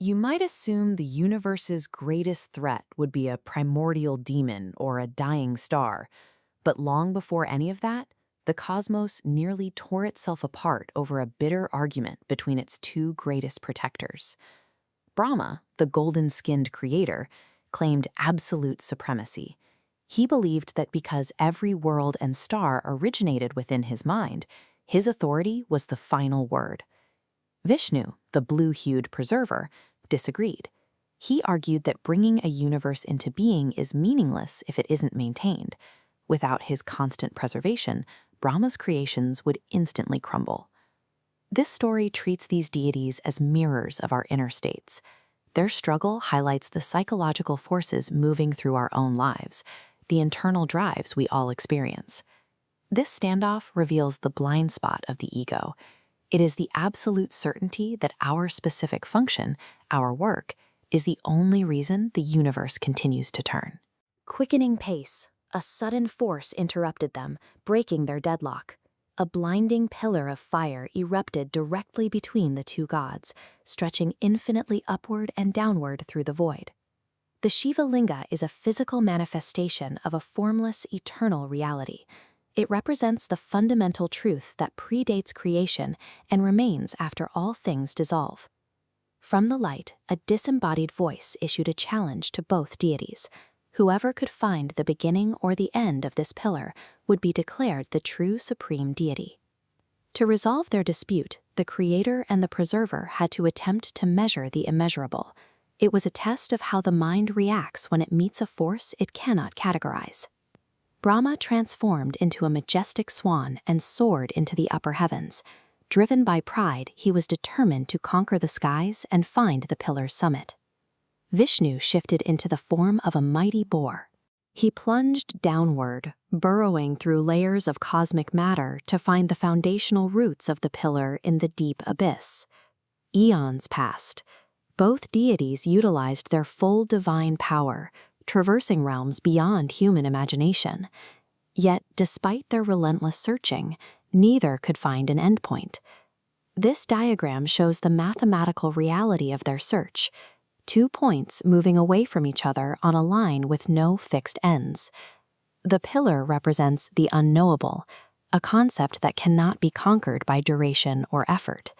You might assume the universe's greatest threat would be a primordial demon or a dying star, but long before any of that, the cosmos nearly tore itself apart over a bitter argument between its two greatest protectors. Brahma, the golden-skinned creator, claimed absolute supremacy. He believed that because every world and star originated within his mind, his authority was the final word. Vishnu, the blue-hued preserver, disagreed. He argued that bringing a universe into being is meaningless if it isn't maintained. Without his constant preservation, Brahma's creations would instantly crumble. This story treats these deities as mirrors of our inner states. Their struggle highlights the psychological forces moving through our own lives, the internal drives we all experience. This standoff reveals the blind spot of the ego. It is the absolute certainty that our specific function, our work, is the only reason the universe continues to turn. Quickening pace, a sudden force interrupted them, breaking their deadlock. A blinding pillar of fire erupted directly between the two gods, stretching infinitely upward and downward through the void. The Shiva Linga is a physical manifestation of a formless, eternal reality. It represents the fundamental truth that predates creation and remains after all things dissolve. From the light, a disembodied voice issued a challenge to both deities. Whoever could find the beginning or the end of this pillar would be declared the true supreme deity. To resolve their dispute, the creator and the preserver had to attempt to measure the immeasurable. It was a test of how the mind reacts when it meets a force it cannot categorize. Brahma transformed into a majestic swan and soared into the upper heavens. Driven by pride, he was determined to conquer the skies and find the pillar's summit. Vishnu shifted into the form of a mighty boar. He plunged downward, burrowing through layers of cosmic matter to find the foundational roots of the pillar in the deep abyss. Eons passed. Both deities utilized their full divine power, traversing realms beyond human imagination. Yet, despite their relentless searching, neither could find an endpoint. This diagram shows the mathematical reality of their search, 2 points moving away from each other on a line with no fixed ends. The pillar represents the unknowable, a concept that cannot be conquered by duration or effort.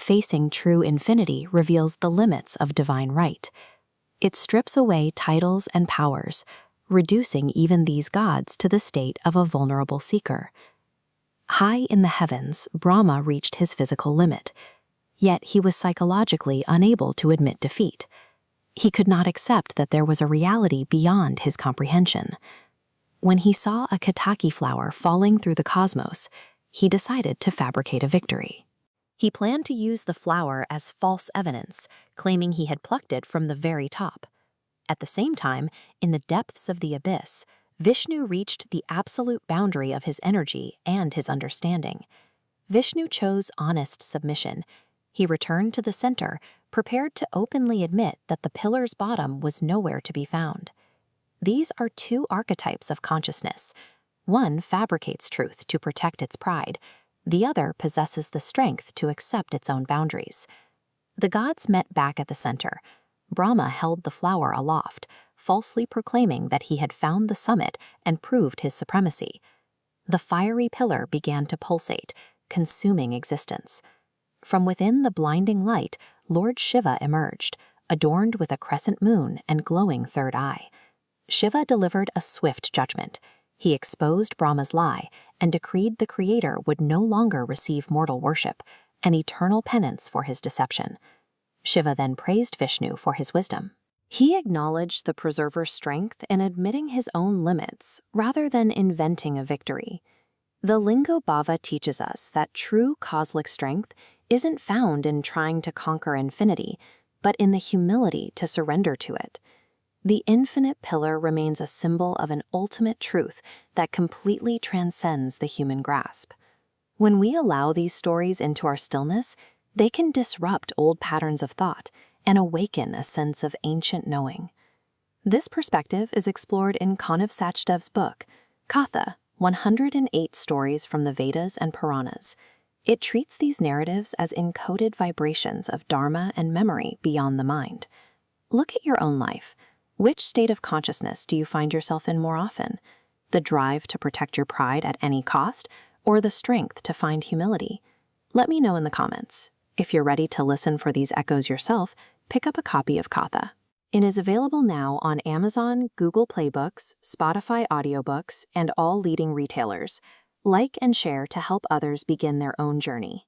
Facing true infinity reveals the limits of divine right. It strips away titles and powers, reducing even these gods to the state of a vulnerable seeker. High in the heavens, Brahma reached his physical limit, yet he was psychologically unable to admit defeat. He could not accept that there was a reality beyond his comprehension. When he saw a Katha flower falling through the cosmos, he decided to fabricate a victory. He planned to use the flower as false evidence, claiming he had plucked it from the very top. At the same time, in the depths of the abyss, Vishnu reached the absolute boundary of his energy and his understanding. Vishnu chose honest submission. He returned to the center, prepared to openly admit that the pillar's bottom was nowhere to be found. These are two archetypes of consciousness. One fabricates truth to protect its pride. The other possesses the strength to accept its own boundaries. The gods met back at the center. Brahma held the flower aloft, falsely proclaiming that he had found the summit and proved his supremacy. The fiery pillar began to pulsate, consuming existence. From within the blinding light, Lord Shiva emerged, adorned with a crescent moon and glowing third eye. Shiva delivered a swift judgment. He exposed Brahma's lie and decreed the creator would no longer receive mortal worship, an eternal penance for his deception. Shiva then praised Vishnu for his wisdom. He acknowledged the preserver's strength in admitting his own limits rather than inventing a victory. The Lingo Bhava teaches us that true cosmic strength isn't found in trying to conquer infinity, but in the humility to surrender to it. The infinite pillar remains a symbol of an ultimate truth that completely transcends the human grasp. When we allow these stories into our stillness, they can disrupt old patterns of thought and awaken a sense of ancient knowing. This perspective is explored in Kanav Sachdev's book, Katha, 108 Stories from the Vedas and Puranas. It treats these narratives as encoded vibrations of dharma and memory beyond the mind. Look at your own life. Which state of consciousness do you find yourself in more often? The drive to protect your pride at any cost, or the strength to find humility? Let me know in the comments. If you're ready to listen for these echoes yourself, pick up a copy of Katha. It is available now on Amazon, Google Play Books, Spotify audiobooks, and all leading retailers. Like and share to help others begin their own journey.